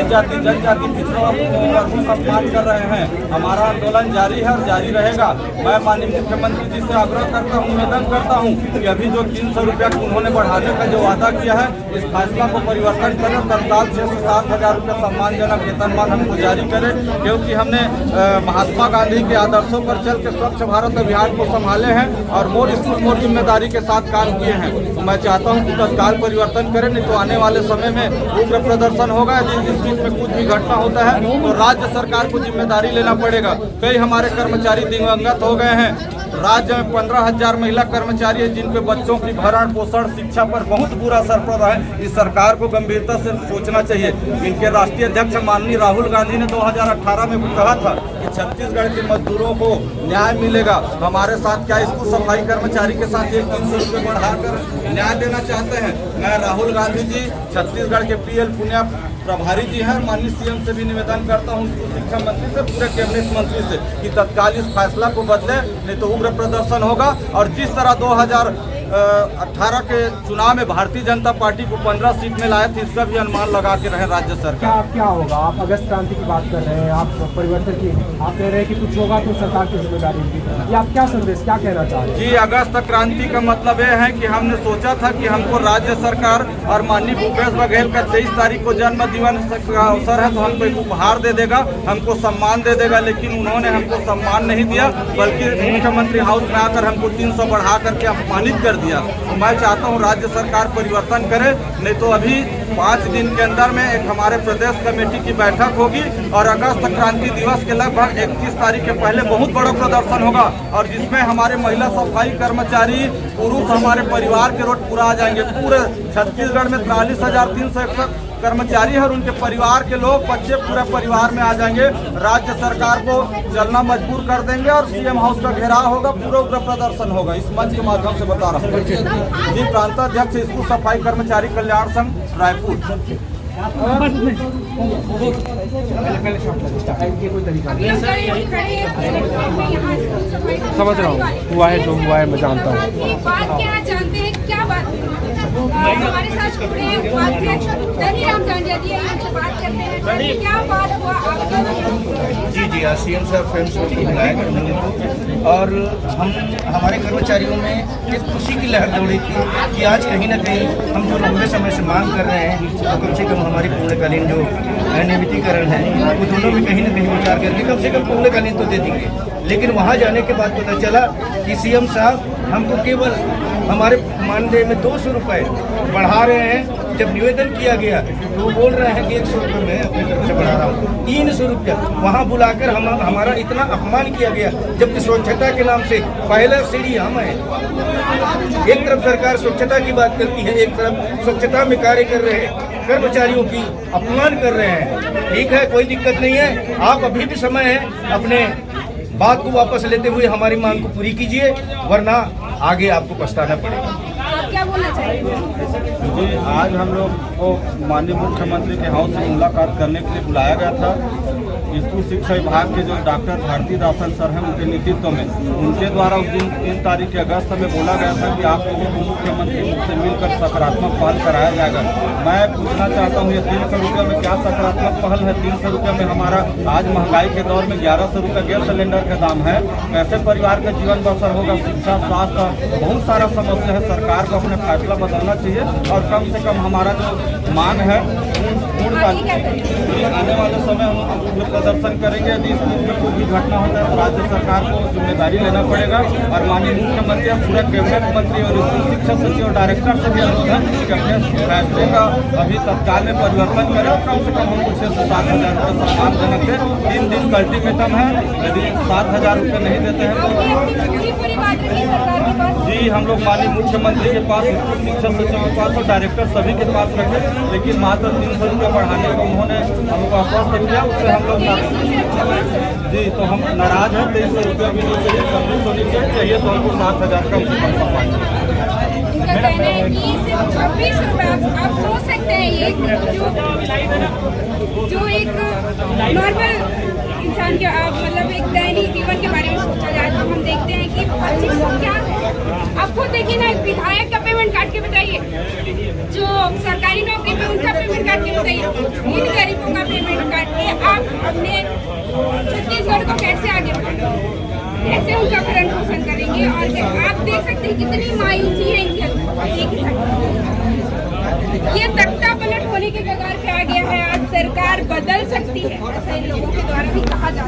अनुसूचित जाति जनजाति पिछड़ा वर्ग को सम्मान कर रहे हैं। हमारा आंदोलन जारी है और जारी रहेगा। मैं माननीय मुख्यमंत्री जी से आग्रह करता हूँ, निवेदन करता हूँ कि अभी जो 300 रुपया उन्होंने बढ़ाने का जो वादा किया है, इस फैसला को परिवर्तन करें। तत्काल 6 से 7 हजार रुपया सम्मानजनक वेतनमान हमको जारी करें, क्योंकि हमने महात्मा गांधी के आदर्शों पर चल के स्वच्छ भारत अभियान को संभाले हैं और मोर स्कूल मोर जिम्मेदारी के साथ काम किए हैं। तो मैं चाहता हूं कि तत्काल परिवर्तन करें, नहीं तो आने वाले समय में उग्र प्रदर्शन होगा। यदि इस बीच में कुछ भी घटना होता है तो राज्य सरकार को जिम्मेदारी लेना पड़ेगा। कई हमारे कर्मचारी दिवंगत हो गए हैं। राज्य में 15,000 महिला कर्मचारी है जिनके बच्चों की भरण पोषण शिक्षा पर बहुत बुरा असर पड़ रहा है। इस सरकार को गंभीरता से सोचना चाहिए। इनके राष्ट्रीय अध्यक्ष माननीय राहुल गांधी ने 2018 में कहा था कि छत्तीसगढ़ के मजदूरों को न्याय मिलेगा। हमारे साथ क्या स्कूल सफाई कर्मचारी के साथ 300 रुपये बढ़ाकर न्याय देना चाहते हैं। मैं राहुल गांधी जी, छत्तीसगढ़ के PL पुनिया प्रभारी जी हैं, माननीय CM से भी निवेदन करता हूं, शिक्षा मंत्री से, पूरे कैबिनेट मंत्री से, कि तत्काल इस फैसला को बदले, नहीं तो उग्र प्रदर्शन होगा। और जिस तरह 2018 के चुनाव में भारतीय जनता पार्टी को 15 सीट में लाए थे, इसका भी अनुमान लगा के रहे राज्य सरकार। क्या होगा? आप अगस्त क्रांति की बात कर रहे हैं, आप परिवर्तन की आप कह रहे हैं कि कुछ होगा तो सरकार की जिम्मेदारी होगी। ये आप क्या संदेश क्या कहना चाह रहे हैं? जी, अगस्त क्रांति का मतलब ये है कि हमने सोचा था कि हमको राज्य सरकार और माननीय भूपेश बघेल का 23 तारीख को जन्म दिवस का अवसर है, तो हमको एक उपहार दे देगा, हमको सम्मान दे देगा। लेकिन उन्होंने हमको सम्मान नहीं दिया, बल्कि मुख्यमंत्री हाउस में आकर हमको 300 बढ़ा करके अपमानित कर दिया। तो मैं चाहता हूँ राज्य सरकार परिवर्तन करे, नहीं तो अभी 5 दिन के अंदर में एक हमारे प्रदेश कमेटी की बैठक होगी और अगस्त क्रांति दिवस के लगभग 31 तारीख के पहले बहुत बड़ा प्रदर्शन होगा, और जिसमें हमारे महिला सफाई कर्मचारी, पुरुष, हमारे परिवार के रोड पूरा आ जाएंगे। पूरे छत्तीसगढ़ में 43,361 कर्मचारी है और उनके परिवार के लोग, बच्चे, पूरे परिवार में आ जाएंगे। राज्य सरकार को चलना मजबूर कर देंगे और CM हाउस का घेराव होगा, पूरा उग्र प्रदर्शन होगा। इस मंच के माध्यम से बता रहा हूँ। जी, प्रांताध्यक्ष स्कूल सफाई कर्मचारी कल्याण संघ रायपुर। समझ रहा हूँ, हुआ है जो हुआ है, मैं जानता हूँ। बात क्या जानते हैं, क्या बात हमारे साथ उपाध्यक्ष धनीराम जांजरिया से बात करते हैं, क्या बात हुआ आपका? जी, आज CM साहब स्वयं से बुलाया और हमारे कर्मचारियों में एक खुशी की लहर दौड़ी थी कि आज कहीं ना कहीं हम जो लंबे समय से मांग कर रहे हैं, तो कम से कम हमारी पूर्णकालीन जो नियमितीकरण है, वो दोनों में कहीं ना कहीं विचार करके कम से कम पूर्णकालीन तो दे देंगे। लेकिन वहाँ जाने के बाद पता चला कि CM साहब हमको केवल हमारे मानदेय में 200 रुपये बढ़ा रहे हैं। जब निवेदन किया गया तो वो बोल रहे हैं कि 100 रुपये मैं अपनी तरफ से बढ़ा रहा हूँ, 300 रुपया वहाँ बुलाकर हमारा इतना अपमान किया गया, जबकि स्वच्छता के नाम से पहला सीढ़ी हम है। एक तरफ सरकार स्वच्छता की बात करती है, एक तरफ स्वच्छता में कार्य कर रहे हैं कर्मचारियों की अपमान कर रहे हैं। ठीक है, कोई दिक्कत नहीं है, आप अभी भी समय है अपने बात को वापस लेते हुए हमारी मांग को पूरी कीजिए, वरना आगे आपको पछताना पड़ेगा। आप क्या बोलना चाहेंगे? जी, आज हम लोग को माननीय मुख्यमंत्री के हाउस से मुलाकात करने के लिए बुलाया गया था। स्कूल शिक्षा विभाग के जो डॉक्टर भारती दासन सर हैं, उनके नेतृत्व में, उनके द्वारा उस दिन 3 तारीख अगस्त में बोला गया था कि आप लोगों को मुख्यमंत्री से मिलकर सकारात्मक पहल कराया जाएगा। मैं पूछना चाहता हूँ, ये 300 रुपये में क्या सकारात्मक पहल है? 300 रुपये में हमारा आज महंगाई के दौर में 1100 रुपये गैस सिलेंडर का दाम है, कैसे परिवार का जीवन बसर होगा? शिक्षा, स्वास्थ्य, बहुत सारा समस्या है। सरकार को अपने फैसला बदलना चाहिए और कम से कम हमारा जो मांग है आने वाले समय हम प्रदर्शन करेंगे। यदि इस बीच में कोई भी घटना होता है तो राज्य सरकार को जिम्मेदारी लेना पड़ेगा। और माननीय मुख्यमंत्री और पूरे कैबिनेट मंत्री और स्कूल शिक्षा सचिव और डायरेक्टर से भी अनुरोध है कि अपने फैसले का अभी तत्काल में परिवर्तन करें और कम से कम हमको 6 से 7 हजार रुपये सम्मानजनक दे। 3 दिन का अल्टीमेटम है, यदि 7,000 रुपये नहीं देते हैं तो जी, हम लोग माननीय मुख्यमंत्री के पास, स्कूल शिक्षा सचिव के पास और डायरेक्टर सभी के पास रखे, लेकिन मात्र 300 रुपये बढ़ाने का उन्होंने हमको आश्वस्त किया। उससे हम लोग जी, तो हम नाराज हैं। 2300 रुपये भी नहीं चाहिए, 2600 चाहिए, तो हमको 7,000 कम से कम सम्मान। आप सोच सकते हैं ये जो एक नॉर्मल इंसान के मतलब एक दैनिक जीवन के बारे में सोचा जाए तो हम देखते हैं कि 2500 क्या है। आप खुद देखिए ना, विधायक का पेमेंट काट के बताइए, जो सरकारी नौकरी पे उनका पेमेंट काट के बताइए, इन गरीबों का पेमेंट अपने छत्तीसगढ़ को कैसे आगे बढ़ाएंगे, कैसे उनका भरण पोषण करेंगे। और आप देख सकते हैं कितनी मायूसी है इनके अंदर। ये तख्ता पलट होने के कगार पे आ गया है। आज सरकार बदल सकती है, ऐसा इन लोगों के द्वारा भी कहा जाता है।